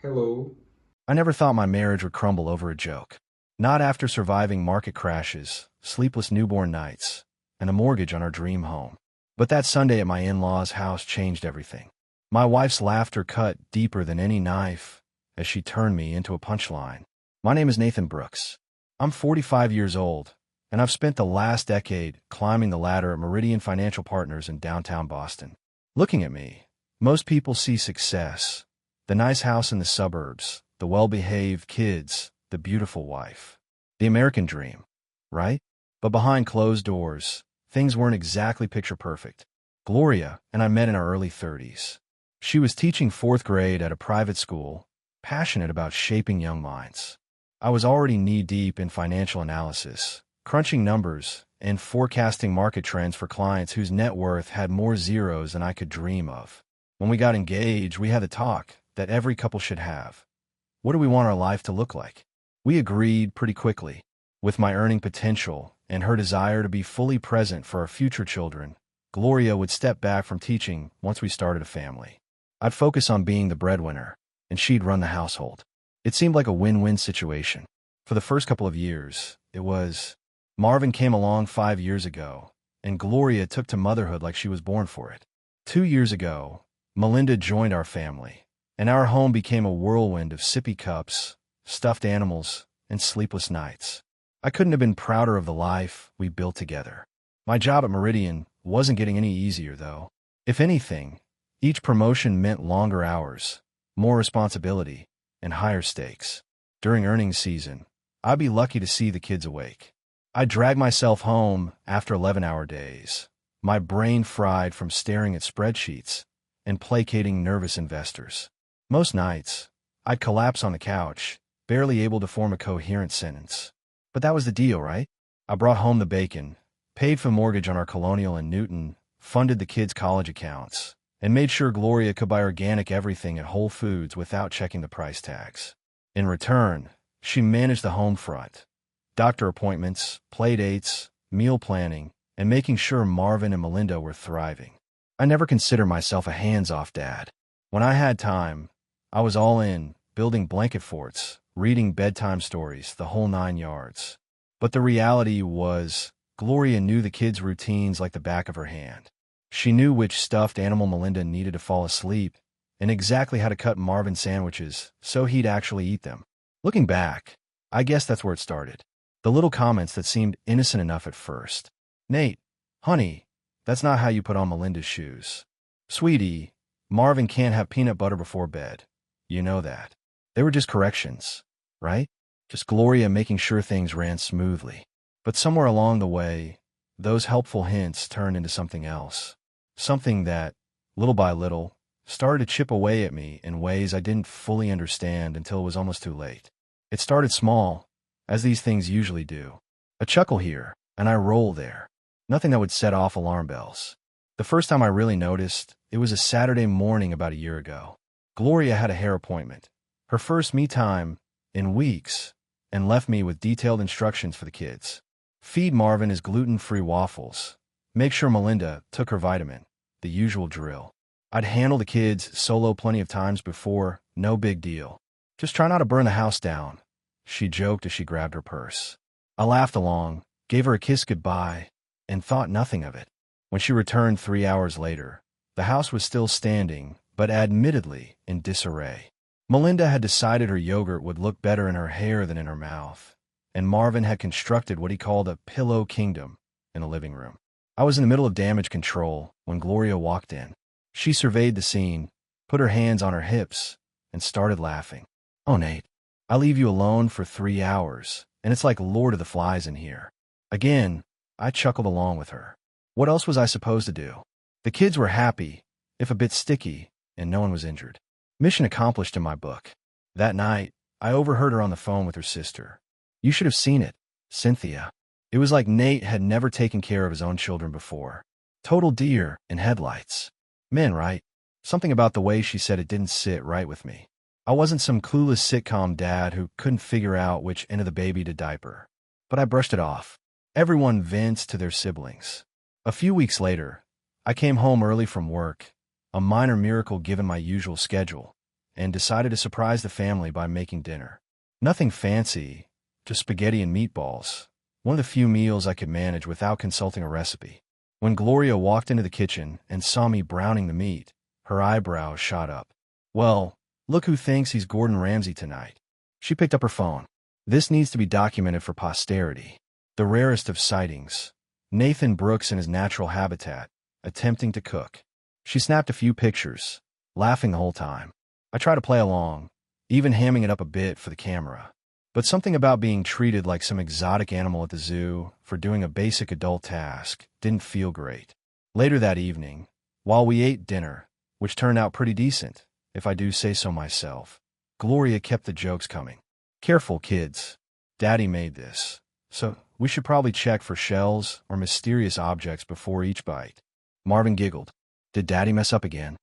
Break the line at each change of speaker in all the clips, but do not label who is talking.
Hello.
I never thought my marriage would crumble over a joke. Not after surviving market crashes, sleepless newborn nights, and a mortgage on our dream home. But that Sunday at my in-laws' house changed everything. My wife's laughter cut deeper than any knife as she turned me into a punchline. My name is Nathan Brooks. I'm 45 years old, and I've spent the last decade climbing the ladder at Meridian Financial Partners in downtown Boston. Looking at me, most people see success, the nice house in the suburbs, the well-behaved kids, the beautiful wife. The American dream, right? But behind closed doors, things weren't exactly picture perfect. Gloria and I met in our early 30s. She was teaching fourth grade at a private school, passionate about shaping young minds. I was already knee-deep in financial analysis, crunching numbers and forecasting market trends for clients whose net worth had more zeros than I could dream of. When we got engaged, we had the talk that every couple should have. What do we want our life to look like? We agreed pretty quickly. With my earning potential and her desire to be fully present for our future children, Gloria would step back from teaching once we started a family. I'd focus on being the breadwinner, and she'd run the household. It seemed like a win-win situation. For the first couple of years, it was. Marvin came along 5 years ago, and Gloria took to motherhood like she was born for it. 2 years ago, Melinda joined our family, and our home became a whirlwind of sippy cups, stuffed animals, and sleepless nights. I couldn't have been prouder of the life we built together. My job at Meridian wasn't getting any easier, though. If anything, each promotion meant longer hours, more responsibility, and higher stakes. During earnings season, I'd be lucky to see the kids awake. I'd drag myself home after 11-hour days, my brain fried from staring at spreadsheets and placating nervous investors. Most nights, I'd collapse on the couch, barely able to form a coherent sentence. But that was the deal, right? I brought home the bacon, paid for mortgage on our Colonial in Newton, funded the kids' college accounts, and made sure Gloria could buy organic everything at Whole Foods without checking the price tags. In return, she managed the home front, doctor appointments, play dates, meal planning, and making sure Marvin and Melinda were thriving. I never considered myself a hands-off dad. When I had time, I was all in, building blanket forts, reading bedtime stories, the whole 9 yards. But the reality was, Gloria knew the kids' routines like the back of her hand. She knew which stuffed animal Melinda needed to fall asleep, and exactly how to cut Marvin sandwiches so he'd actually eat them. Looking back, I guess that's where it started. The little comments that seemed innocent enough at first. Nate, honey, that's not how you put on Melinda's shoes. Sweetie, Marvin can't have peanut butter before bed. You know that. They were just corrections, right? Just Gloria making sure things ran smoothly. But somewhere along the way, those helpful hints turned into something else. Something that, little by little, started to chip away at me in ways I didn't fully understand until it was almost too late. It started small, as these things usually do. A chuckle here, and I roll there. Nothing that would set off alarm bells. The first time I really noticed, it was a Saturday morning about a year ago. Gloria had a hair appointment, her first me time in weeks, and left me with detailed instructions for the kids. Feed Marvin his gluten-free waffles. Make sure Melinda took her vitamin. The usual drill. I'd handled the kids solo plenty of times before, no big deal. Just try not to burn the house down, she joked as she grabbed her purse. I laughed along, gave her a kiss goodbye, and thought nothing of it. When she returned 3 hours later, the house was still standing, but admittedly in disarray. Melinda had decided her yogurt would look better in her hair than in her mouth, and Marvin had constructed what he called a pillow kingdom in the living room. I was in the middle of damage control when Gloria walked in. She surveyed the scene, put her hands on her hips, and started laughing. Oh, Nate, I leave you alone for 3 hours, and it's like Lord of the Flies in here. Again, I chuckled along with her. What else was I supposed to do? The kids were happy, if a bit sticky, and no one was injured. Mission accomplished in my book. That night, I overheard her on the phone with her sister. You should have seen it, Cynthia. It was like Nate had never taken care of his own children before. Total deer in headlights. Men, right? Something about the way she said it didn't sit right with me. I wasn't some clueless sitcom dad who couldn't figure out which end of the baby to diaper. But I brushed it off. Everyone vents to their siblings. A few weeks later, I came home early from work, a minor miracle given my usual schedule, and decided to surprise the family by making dinner. Nothing fancy, just spaghetti and meatballs, one of the few meals I could manage without consulting a recipe. When Gloria walked into the kitchen and saw me browning the meat, her eyebrows shot up. "Well, look who thinks he's Gordon Ramsay tonight." She picked up her phone. "This needs to be documented for posterity." The rarest of sightings. Nathan Brooks in his natural habitat, attempting to cook. She snapped a few pictures, laughing the whole time. I tried to play along, even hamming it up a bit for the camera. But something about being treated like some exotic animal at the zoo for doing a basic adult task didn't feel great. Later that evening, while we ate dinner, which turned out pretty decent, if I do say so myself, Gloria kept the jokes coming. "Careful, kids. Daddy made this, so we should probably check for shells or mysterious objects before each bite." Marvin giggled. "Did Daddy mess up again?"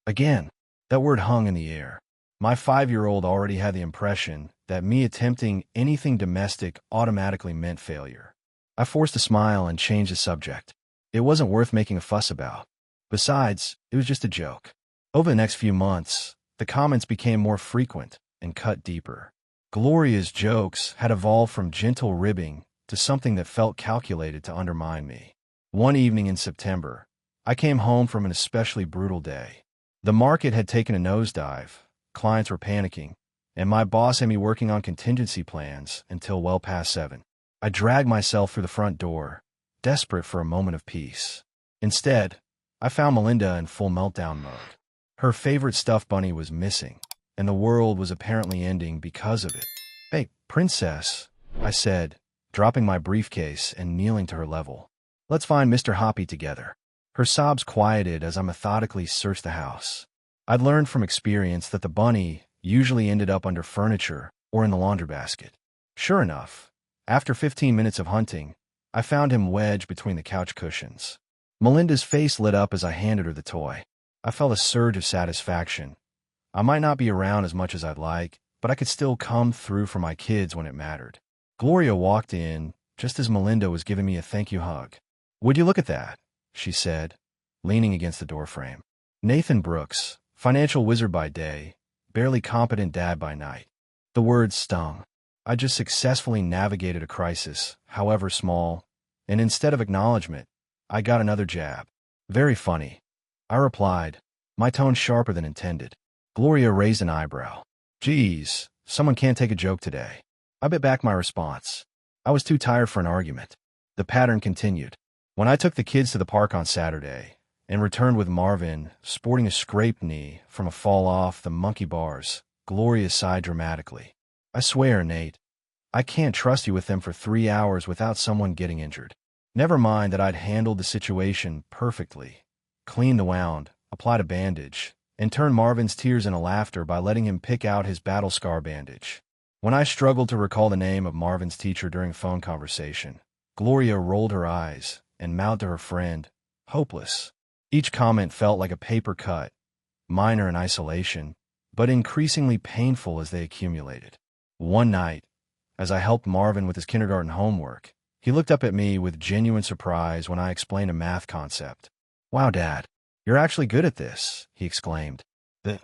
Again. That word hung in the air. My 5-year-old already had the impression that me attempting anything domestic automatically meant failure. I forced a smile and changed the subject. It wasn't worth making a fuss about. Besides, it was just a joke. Over the next few months, the comments became more frequent and cut deeper. Gloria's jokes had evolved from gentle ribbing to something that felt calculated to undermine me. One evening in September, I came home from an especially brutal day. The market had taken a nosedive, clients were panicking, and my boss had me working on contingency plans until well past 7. I dragged myself through the front door, desperate for a moment of peace. Instead, I found Melinda in full meltdown mode. Her favorite stuffed bunny was missing, and the world was apparently ending because of it. "Hey, princess," I said, dropping my briefcase and kneeling to her level. "Let's find Mr. Hoppy together." Her sobs quieted as I methodically searched the house. I'd learned from experience that the bunny usually ended up under furniture or in the laundry basket. Sure enough, after 15 minutes of hunting, I found him wedged between the couch cushions. Melinda's face lit up as I handed her the toy. I felt a surge of satisfaction. I might not be around as much as I'd like, but I could still come through for my kids when it mattered. Gloria walked in just as Melinda was giving me a thank you hug. "Would you look at that?" she said, leaning against the doorframe. Nathan Brooks, financial wizard by day, barely competent dad by night. The words stung. I just successfully navigated a crisis, however small, and instead of acknowledgement, I got another jab. "Very funny," I replied, my tone sharper than intended. Gloria raised an eyebrow. "Geez, someone can't take a joke today." I bit back my response. I was too tired for an argument. The pattern continued. When I took the kids to the park on Saturday and returned with Marvin, sporting a scraped knee from a fall off the monkey bars, Gloria sighed dramatically. "I swear, Nate, I can't trust you with them for 3 hours without someone getting injured." Never mind that I'd handled the situation perfectly, cleaned the wound, applied a bandage, and turned Marvin's tears into laughter by letting him pick out his battle scar bandage. When I struggled to recall the name of Marvin's teacher during a phone conversation, Gloria rolled her eyes and mouthed to her friend, "Hopeless." Each comment felt like a paper cut, minor in isolation, but increasingly painful as they accumulated. One night, as I helped Marvin with his kindergarten homework, he looked up at me with genuine surprise when I explained a math concept. "Wow, Dad, you're actually good at this," he exclaimed. "That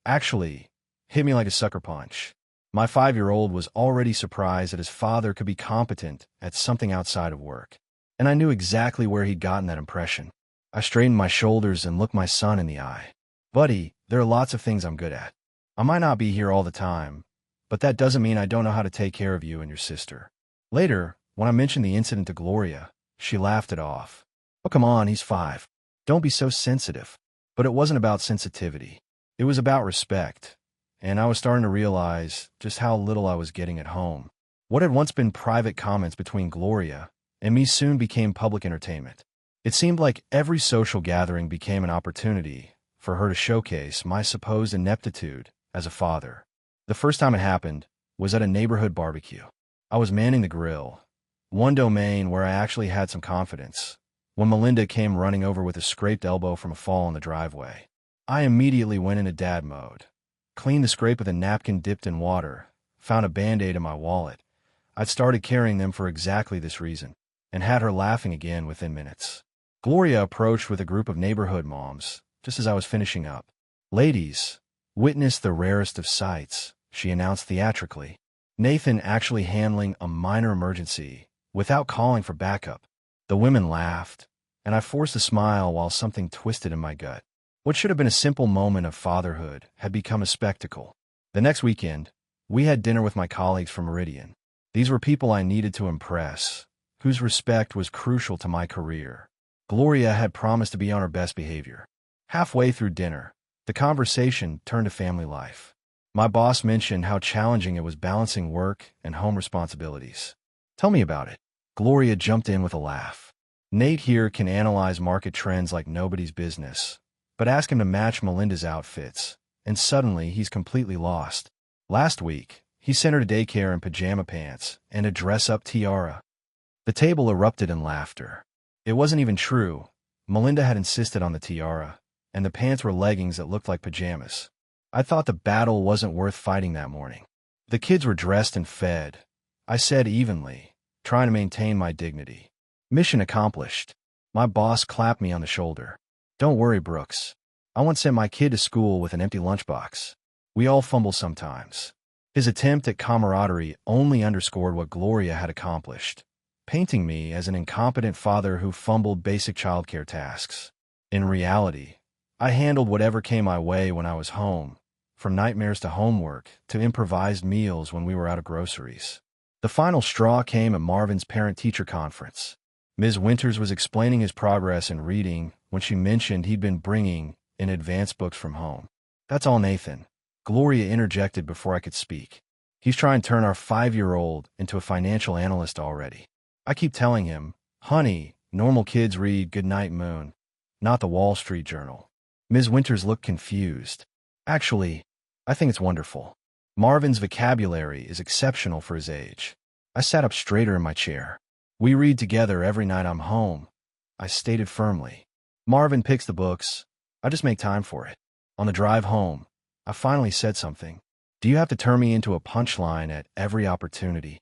actually hit me like a sucker punch." My 5-year-old was already surprised that his father could be competent at something outside of work, and I knew exactly where he'd gotten that impression. I straightened my shoulders and looked my son in the eye. "Buddy, there are lots of things I'm good at. I might not be here all the time, but that doesn't mean I don't know how to take care of you and your sister." Later, when I mentioned the incident to Gloria, she laughed it off. "Oh, come on, he's 5. Don't be so sensitive." But it wasn't about sensitivity. It was about respect, and I was starting to realize just how little I was getting at home. What had once been private comments between Gloria and me soon became public entertainment. It seemed like every social gathering became an opportunity for her to showcase my supposed ineptitude as a father. The first time it happened was at a neighborhood barbecue. I was manning the grill, one domain where I actually had some confidence, when Melinda came running over with a scraped elbow from a fall in the driveway. I immediately went into dad mode, cleaned the scrape with a napkin dipped in water, found a Band-Aid in my wallet. I'd started carrying them for exactly this reason, and had her laughing again within minutes. Gloria approached with a group of neighborhood moms, just as I was finishing up. "Ladies, Witness the rarest of sights, she announced theatrically. Nathan actually handling a minor emergency without calling for backup. The women laughed, and I forced a smile while something twisted in my gut. What should have been a simple moment of fatherhood had become a spectacle. The next weekend, we had dinner with my colleagues from Meridian. These were people I needed to impress, whose respect was crucial to my career. Gloria had promised to be on her best behavior. Halfway through dinner, the conversation turned to family life. My boss mentioned how challenging it was balancing work and home responsibilities. Tell me about it. Gloria jumped in with a laugh. Nate here can analyze market trends like nobody's business, but ask him to match Melinda's outfits, and suddenly he's completely lost. Last week, he sent her to daycare in pajama pants and a dress-up tiara. The table erupted in laughter. It wasn't even true. Melinda had insisted on the tiara, and the pants were leggings that looked like pajamas. I thought the battle wasn't worth fighting that morning. The kids were dressed and fed, I said evenly, trying to maintain my dignity. Mission accomplished. My boss clapped me on the shoulder. Don't worry, Brooks. I once sent my kid to school with an empty lunchbox. We all fumble sometimes. His attempt at camaraderie only underscored what Gloria had accomplished, painting me as an incompetent father who fumbled basic childcare tasks. In reality, I handled whatever came my way when I was home, from nightmares to homework to improvised meals when we were out of groceries. The final straw came at Marvin's parent-teacher conference. Ms. Winters was explaining his progress in reading when she mentioned he'd been bringing in advanced books from home. That's all, Nathan. Gloria interjected before I could speak. He's trying to turn our 5-year-old into a financial analyst already. I keep telling him, honey, normal kids read Goodnight Moon, not the Wall Street Journal. Ms. Winters looked confused. Actually, I think it's wonderful. Marvin's vocabulary is exceptional for his age. I sat up straighter in my chair. We read together every night I'm home, I stated firmly. Marvin picks the books. I just make time for it. On the drive home, I finally said something. Do you have to turn me into a punchline at every opportunity?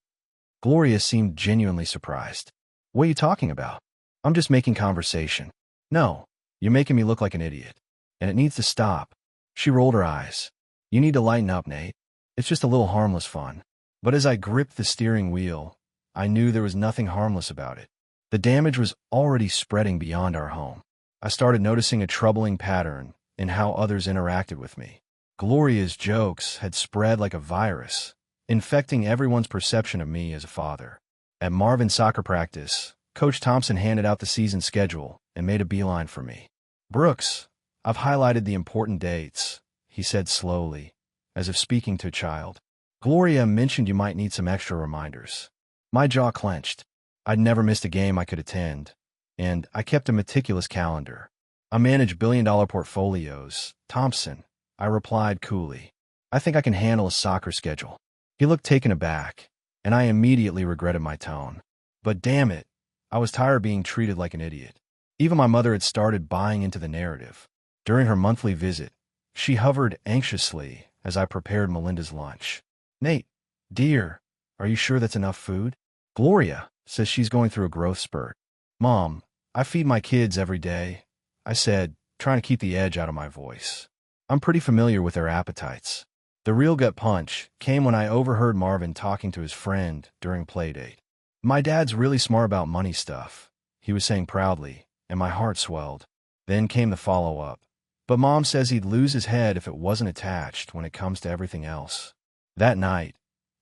Gloria seemed genuinely surprised. What are you talking about? I'm just making conversation. No, you're making me look like an idiot. And it needs to stop. She rolled her eyes. You need to lighten up, Nate. It's just a little harmless fun. But as I gripped the steering wheel, I knew there was nothing harmless about it. The damage was already spreading beyond our home. I started noticing a troubling pattern in how others interacted with me. Gloria's jokes had spread like a virus, infecting everyone's perception of me as a father. At Marvin's soccer practice, Coach Thompson handed out the season schedule and made a beeline for me. Brooks, I've highlighted the important dates, he said slowly, as if speaking to a child. Gloria mentioned you might need some extra reminders. My jaw clenched. I'd never missed a game I could attend, and I kept a meticulous calendar. I manage billion-dollar portfolios, Thompson, I replied coolly. I think I can handle a soccer schedule. He looked taken aback, and I immediately regretted my tone. But damn it, I was tired of being treated like an idiot. Even my mother had started buying into the narrative. During her monthly visit, she hovered anxiously as I prepared Melinda's lunch. Nate, dear, are you sure that's enough food? Gloria says she's going through a growth spurt. Mom, I feed my kids every day, I said, trying to keep the edge out of my voice. I'm pretty familiar with their appetites. The real gut punch came when I overheard Marvin talking to his friend during playdate. My dad's really smart about money stuff, he was saying proudly, and my heart swelled. Then came the follow-up. But Mom says he'd lose his head if it wasn't attached when it comes to everything else. That night,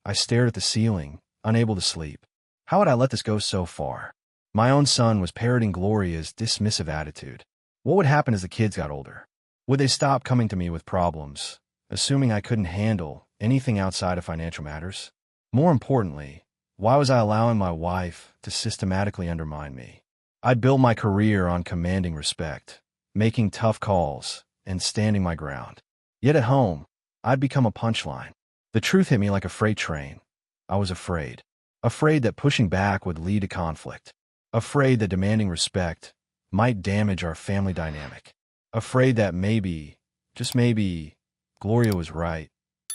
I stared at the ceiling, unable to sleep. How had I let this go so far? My own son was parroting Gloria's dismissive attitude. What would happen as the kids got older? Would they stop coming to me with problems, assuming I couldn't handle anything outside of financial matters? More importantly, why was I allowing my wife to systematically undermine me? I'd built my career on commanding respect, making tough calls, and standing my ground. Yet at home, I'd become a punchline. The truth hit me like a freight train. I was afraid. Afraid that pushing back would lead to conflict. Afraid that demanding respect might damage our family dynamic. Afraid that maybe, just maybe, Gloria was right,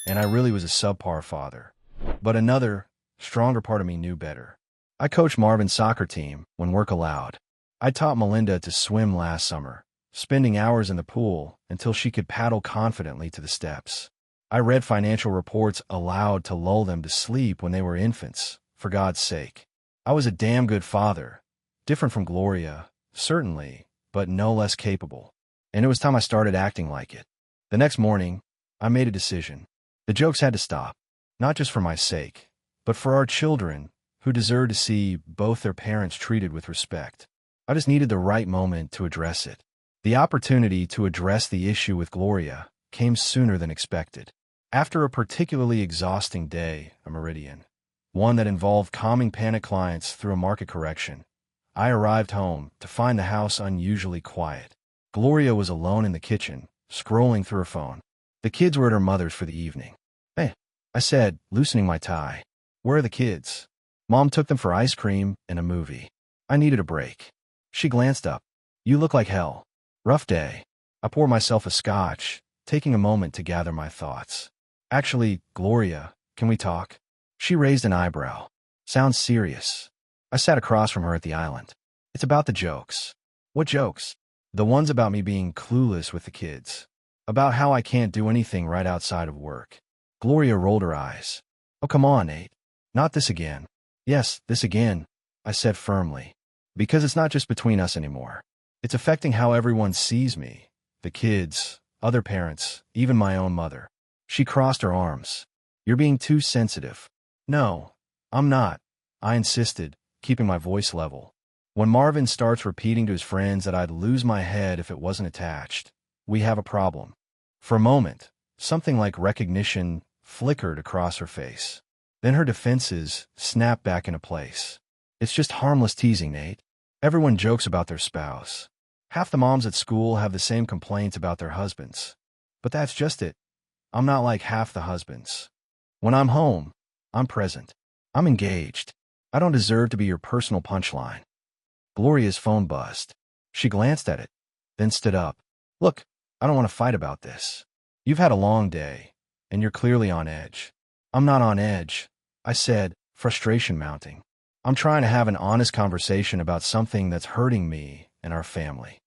and I really was a subpar father. But another, stronger part of me knew better. I coached Marvin's soccer team when work allowed. I taught Melinda to swim last summer, spending hours in the pool until she could paddle confidently to the steps. I read financial reports aloud to lull them to sleep when they were infants, for God's sake. I was a damn good father, different from Gloria, certainly, but no less capable. And it was time I started acting like it. The next morning, I made a decision. The jokes had to stop, not just for my sake, but for our children, who deserve to see both their parents treated with respect. I just needed the right moment to address it. The opportunity to address the issue with Gloria came sooner than expected. After a particularly exhausting day, a meridian, one that involved calming panic clients through a market correction, I arrived home to find the house unusually quiet. Gloria was alone in the kitchen, scrolling through her phone. The kids were at her mother's for the evening. "Hey," I said, loosening my tie. "Where are the kids?" "Mom took them for ice cream and a movie. I needed a break." She glanced up. "You look like hell." "Rough day." I poured myself a scotch, taking a moment to gather my thoughts. "Actually, Gloria, can we talk?" She raised an eyebrow. "Sounds serious." I sat across from her at the island. "It's about the jokes." "What jokes?" "The ones about me being clueless with the kids. About how I can't do anything right outside of work." Gloria rolled her eyes. "Oh, come on, Nate. Not this again." "Yes, this again," I said firmly. "Because it's not just between us anymore. It's affecting how everyone sees me. The kids, other parents, even my own mother." She crossed her arms. "You're being too sensitive." "No, I'm not," I insisted, keeping my voice level. "When Marvin starts repeating to his friends that I'd lose my head if it wasn't attached, we have a problem." For a moment, something like recognition flickered across her face. Then her defenses snapped back into place. "It's just harmless teasing, Nate. Everyone jokes about their spouse. Half the moms at school have the same complaints about their husbands. But that's just it. I'm not like half the husbands. When I'm home, I'm present. I'm engaged. I don't deserve to be your personal punchline." Gloria's phone buzzed. She glanced at it, then stood up. "Look, I don't want to fight about this. You've had a long day, and you're clearly on edge." "I'm not on edge," I said, frustration mounting. "I'm trying to have an honest conversation about something that's hurting me and our family."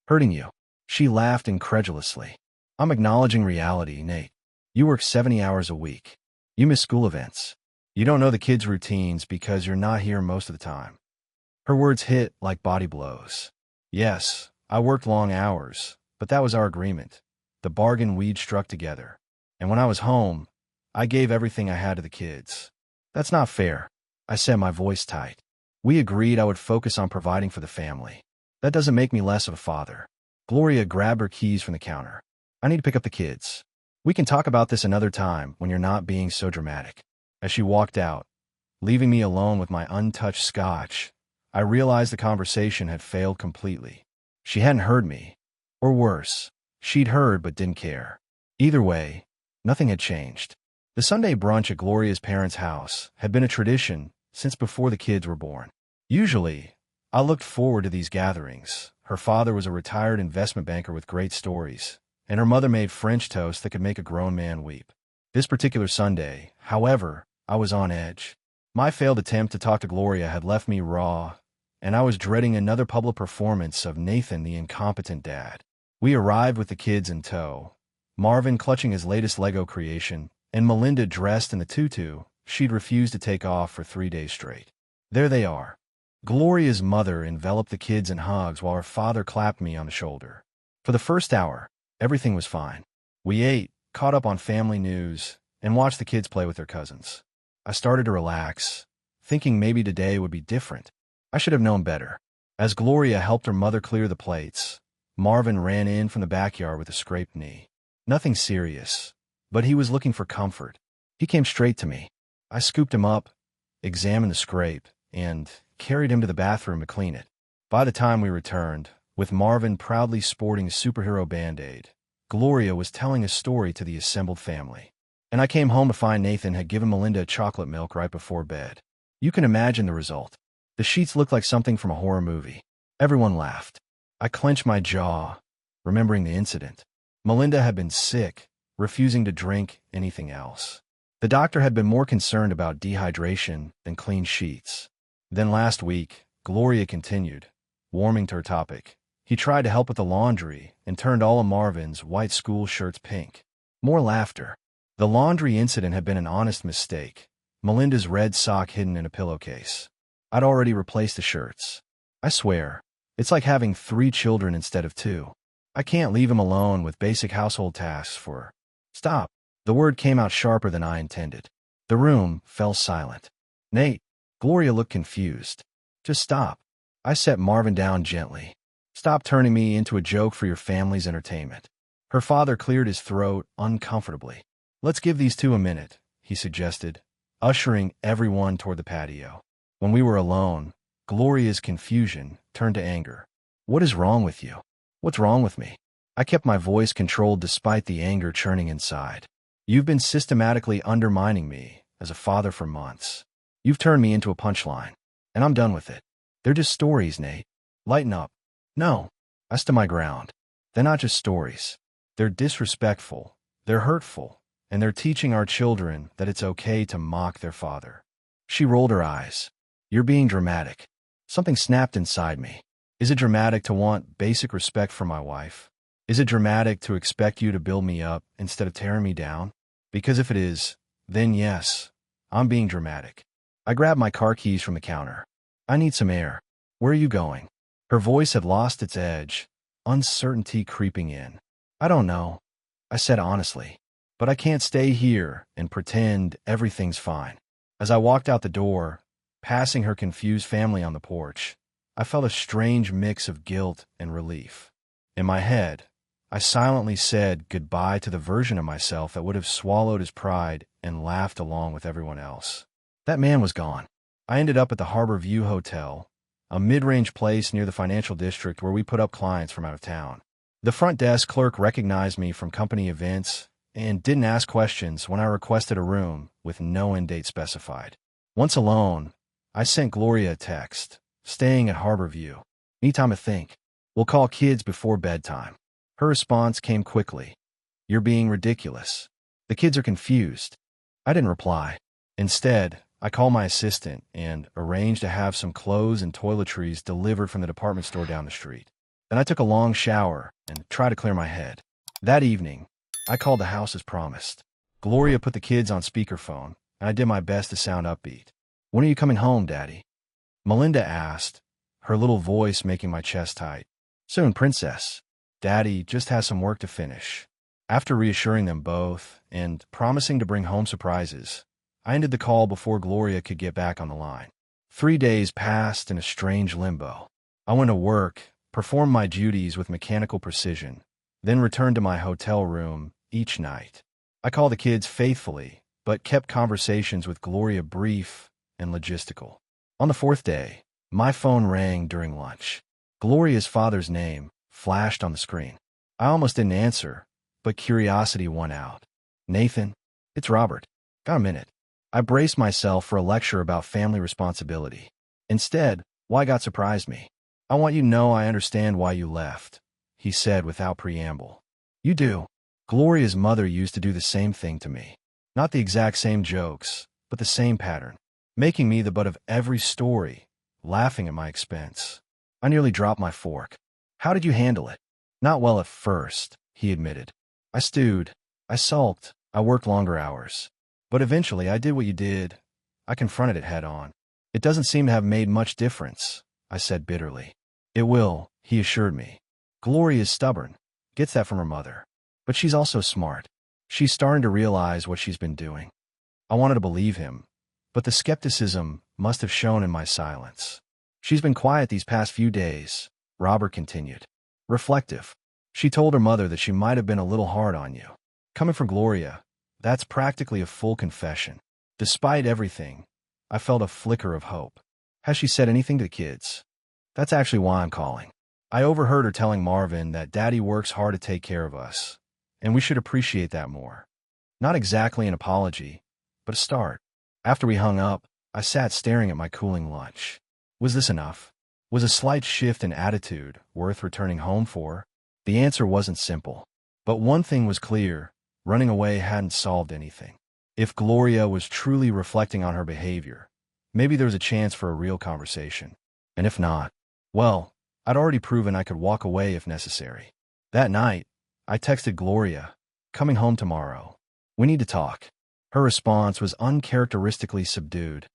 "Hurting you?" She laughed incredulously. "I'm acknowledging reality, Nate. You work 70 hours a week. You miss school events. You don't know the kids' routines because you're not here most of the time." Her words hit like body blows. Yes, I worked long hours, but that was our agreement, the bargain we'd struck together. And when I was home, I gave everything I had to the kids. "That's not fair," I said, my voice tight. "We agreed I would focus on providing for the family. That doesn't make me less of a father." Gloria grabbed her keys from the counter. "I need to pick up the kids. We can talk about this another time when you're not being so dramatic." As she walked out, leaving me alone with my untouched scotch, I realized the conversation had failed completely. She hadn't heard me. Or worse, she'd heard but didn't care. Either way, nothing had changed. The Sunday brunch at Gloria's parents' house had been a tradition since before the kids were born. Usually, I looked forward to these gatherings. Her father was a retired investment banker with great stories, and her mother made French toast that could make a grown man weep. This particular Sunday, however, I was on edge. My failed attempt to talk to Gloria had left me raw, and I was dreading another public performance of Nathan the incompetent dad. We arrived with the kids in tow, Marvin clutching his latest Lego creation, and Melinda dressed in the tutu she'd refused to take off for 3 days straight. There they are. Gloria's mother enveloped the kids in hugs while her father clapped me on the shoulder. For the first hour, everything was fine. We ate, caught up on family news, and watched the kids play with their cousins. I started to relax, thinking maybe today would be different. I should have known better. As Gloria helped her mother clear the plates, Marvin ran in from the backyard with a scraped knee. Nothing serious, but he was looking for comfort. He came straight to me. I scooped him up, examined the scrape, and carried him to the bathroom to clean it. By the time we returned, with Marvin proudly sporting a superhero Band-Aid, Gloria was telling a story to the assembled family. And I came home to find Nathan had given Melinda chocolate milk right before bed. You can imagine the result. The sheets looked like something from a horror movie. Everyone laughed. I clenched my jaw, remembering the incident. Melinda had been sick, refusing to drink anything else. The doctor had been more concerned about dehydration than clean sheets. Then last week, Gloria continued, warming to her topic. He tried to help with the laundry and turned all of Marvin's white school shirts pink. More laughter. The laundry incident had been an honest mistake. Melinda's red sock hidden in a pillowcase. I'd already replaced the shirts. I swear, it's like having 3 children instead of 2. I can't leave him alone with basic household tasks for... Stop. The word came out sharper than I intended. The room fell silent. Nate. Gloria looked confused. Just stop. I set Marvin down gently. Stop turning me into a joke for your family's entertainment. Her father cleared his throat uncomfortably. Let's give these 2 a minute, he suggested, ushering everyone toward the patio. When we were alone, Gloria's confusion turned to anger. What is wrong with you? What's wrong with me? I kept my voice controlled despite the anger churning inside. You've been systematically undermining me as a father for months. You've turned me into a punchline, and I'm done with it. They're just stories, Nate. Lighten up. No. I stood my ground. They're not just stories. They're disrespectful, they're hurtful, and they're teaching our children that it's okay to mock their father. She rolled her eyes. You're being dramatic. Something snapped inside me. Is it dramatic to want basic respect for my wife? Is it dramatic to expect you to build me up instead of tearing me down? Because if it is, then yes, I'm being dramatic. I grabbed my car keys from the counter. I need some air. Where are you going? Her voice had lost its edge, uncertainty creeping in. I don't know, I said honestly, but I can't stay here and pretend everything's fine. As I walked out the door, passing her confused family on the porch, I felt a strange mix of guilt and relief. In my head, I silently said goodbye to the version of myself that would have swallowed his pride and laughed along with everyone else. That man was gone. I ended up at the Harbor View Hotel, a mid-range place near the financial district where we put up clients from out of town. The front desk clerk recognized me from company events and didn't ask questions when I requested a room with no end date specified. Once alone, I sent Gloria a text, staying at Harbor View. Need time to think. We'll call kids before bedtime. Her response came quickly. You're being ridiculous. The kids are confused. I didn't reply. Instead, I called my assistant and arranged to have some clothes and toiletries delivered from the department store down the street. Then I took a long shower and tried to clear my head. That evening, I called the house as promised. Gloria put the kids on speakerphone, and I did my best to sound upbeat. When are you coming home, Daddy? Melinda asked, her little voice making my chest tight. Soon, Princess. Daddy just has some work to finish. After reassuring them both and promising to bring home surprises, I ended the call before Gloria could get back on the line. 3 days passed in a strange limbo. I went to work, performed my duties with mechanical precision, then returned to my hotel room each night. I called the kids faithfully, but kept conversations with Gloria brief and logistical. On the 4th day, my phone rang during lunch. Gloria's father's name flashed on the screen. I almost didn't answer, but curiosity won out. Nathan, it's Robert. Got a minute? I braced myself for a lecture about family responsibility. Instead, Wygott surprised me. I want you to know I understand why you left, he said without preamble. You do. Gloria's mother used to do the same thing to me. Not the exact same jokes, but the same pattern. Making me the butt of every story, laughing at my expense. I nearly dropped my fork. How did you handle it? Not well at first, he admitted. I stewed. I sulked. I worked longer hours. But eventually I did what you did. I confronted it head on. It doesn't seem to have made much difference, I said bitterly. It will, he assured me. Gloria is stubborn. Gets that from her mother. But she's also smart. She's starting to realize what she's been doing. I wanted to believe him, but the skepticism must have shown in my silence. She's been quiet these past few days, Robert continued. Reflective. She told her mother that she might have been a little hard on you. Coming from Gloria, that's practically a full confession. Despite everything, I felt a flicker of hope. Has she said anything to the kids? That's actually why I'm calling. I overheard her telling Marvin that Daddy works hard to take care of us, and we should appreciate that more. Not exactly an apology, but a start. After we hung up, I sat staring at my cooling lunch. Was this enough? Was a slight shift in attitude worth returning home for? The answer wasn't simple. But one thing was clear, running away hadn't solved anything. If Gloria was truly reflecting on her behavior, maybe there was a chance for a real conversation. And if not, well, I'd already proven I could walk away if necessary. That night, I texted Gloria, "Coming home tomorrow. We need to talk." Her response was uncharacteristically subdued.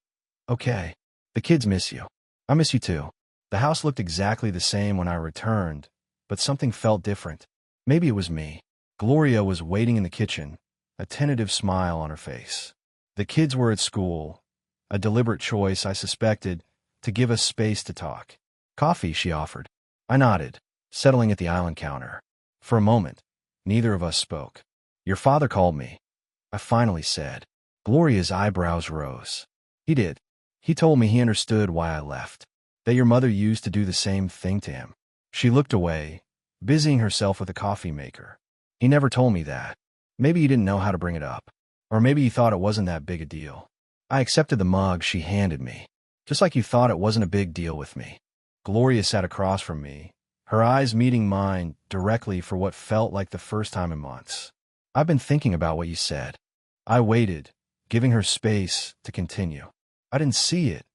"Okay. The kids miss you. I miss you too." The house looked exactly the same when I returned, but something felt different. Maybe it was me. Gloria was waiting in the kitchen, a tentative smile on her face. The kids were at school, a deliberate choice, I suspected, to give us space to talk. "Coffee," she offered. I nodded, settling at the island counter. For a moment, neither of us spoke. "Your father called me," I finally said. Gloria's eyebrows rose. "He did. He told me he understood why I left. That your mother used to do the same thing to him." She looked away, busying herself with a coffee maker. "He never told me that. Maybe he didn't know how to bring it up. Or maybe he thought it wasn't that big a deal." I accepted the mug she handed me. "Just like you thought it wasn't a big deal with me." Gloria sat across from me, her eyes meeting mine directly for what felt like the first time in months. "I've been thinking about what you said." I waited, giving her space to continue. "I didn't see it,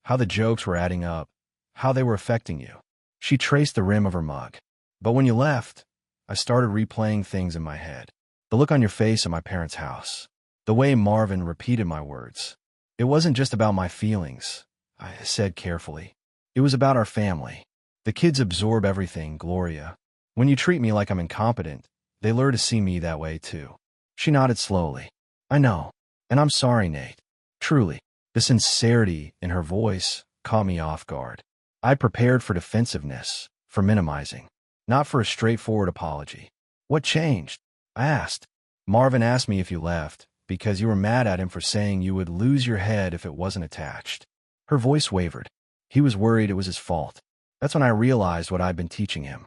how the jokes were adding up, how they were affecting you." She traced the rim of her mug. "But when you left, I started replaying things in my head. The look on your face at my parents' house. The way Marvin repeated my words. It wasn't just about my feelings," I said carefully. "It was about our family. The kids absorb everything, Gloria. When you treat me like I'm incompetent, they learn to see me that way too." She nodded slowly. "I know. And I'm sorry, Nate. Truly." The sincerity in her voice caught me off guard. I prepared for defensiveness, for minimizing, not for a straightforward apology. "What changed?" I asked. "Marvin asked me if you left, because you were mad at him for saying you would lose your head if it wasn't attached." Her voice wavered. "He was worried it was his fault. That's when I realized what I'd been teaching him."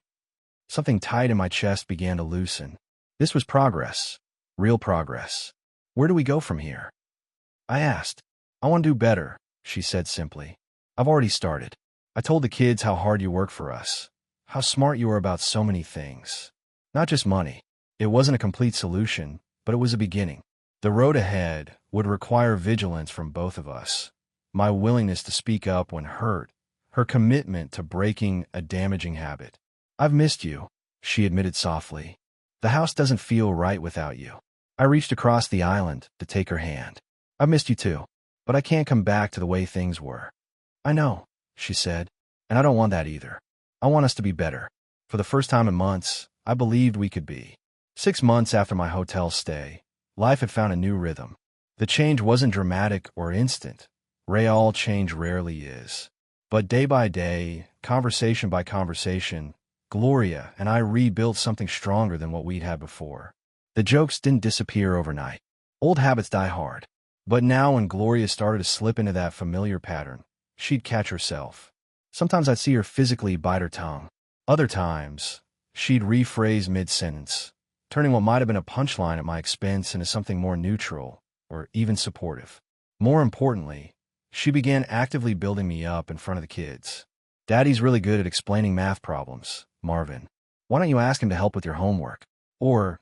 Something tight in my chest began to loosen. This was progress. Real progress. "Where do we go from here?" I asked. "I want to do better," she said simply. "I've already started. I told the kids how hard you work for us, how smart you are about so many things. Not just money. It wasn't a complete solution, but it was a beginning. The road ahead would require vigilance from both of us. My willingness to speak up when hurt, her commitment to breaking a damaging habit. "I've missed you," she admitted softly. "The house doesn't feel right without you." I reached across the island to take her hand. "I've missed you too, but I can't come back to the way things were." "I know," she said, "and I don't want that either. I want us to be better." For the first time in months, I believed we could be. 6 months after my hotel stay, life had found a new rhythm. The change wasn't dramatic or instant. Real change rarely is. But day by day, conversation by conversation, Gloria and I rebuilt something stronger than what we'd had before. The jokes didn't disappear overnight. Old habits die hard. But now when Gloria started to slip into that familiar pattern, she'd catch herself. Sometimes I'd see her physically bite her tongue. Other times, she'd rephrase mid-sentence, turning what might have been a punchline at my expense into something more neutral or even supportive. More importantly, she began actively building me up in front of the kids. "Daddy's really good at explaining math problems, Marvin. Why don't you ask him to help with your homework?" Or,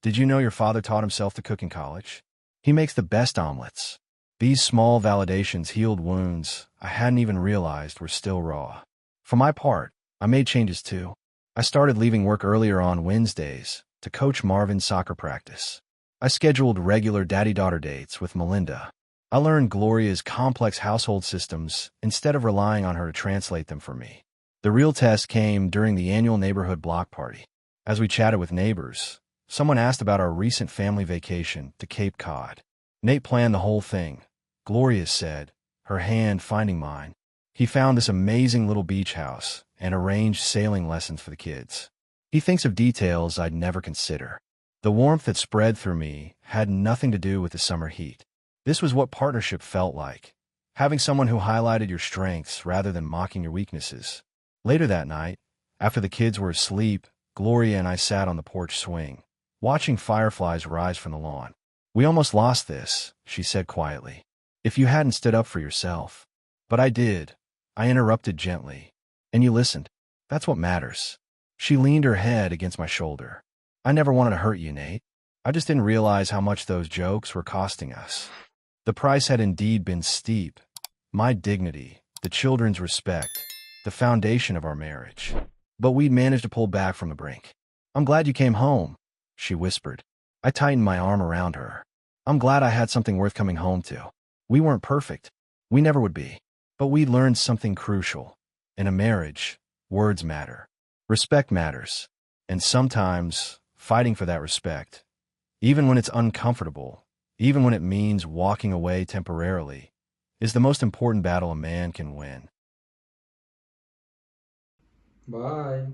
"Did you know your father taught himself to cook in college? He makes the best omelets." These small validations healed wounds I hadn't even realized were still raw. For my part, I made changes too. I started leaving work earlier on Wednesdays to coach Marvin's soccer practice. I scheduled regular daddy-daughter dates with Melinda. I learned Gloria's complex household systems instead of relying on her to translate them for me. The real test came during the annual neighborhood block party. As we chatted with neighbors, someone asked about our recent family vacation to Cape Cod. "Nate planned the whole thing," Gloria said, her hand finding mine. "He found this amazing little beach house and arranged sailing lessons for the kids. He thinks of details I'd never consider." The warmth that spread through me had nothing to do with the summer heat. This was what partnership felt like, having someone who highlighted your strengths rather than mocking your weaknesses. Later that night, after the kids were asleep, Gloria and I sat on the porch swing, watching fireflies rise from the lawn. "We almost lost this," she said quietly, "if you hadn't stood up for yourself." "But I did," I interrupted gently. "And you listened. That's what matters." She leaned her head against my shoulder. "I never wanted to hurt you, Nate. I just didn't realize how much those jokes were costing us." The price had indeed been steep. My dignity, the children's respect, the foundation of our marriage. But we'd managed to pull back from the brink. "I'm glad you came home," she whispered. I tightened my arm around her. "I'm glad I had something worth coming home to. We weren't perfect. We never would be. But we learned something crucial. In a marriage, words matter. Respect matters. And sometimes, fighting for that respect, even when it's uncomfortable, even when it means walking away temporarily, is the most important battle a man can win."
Bye.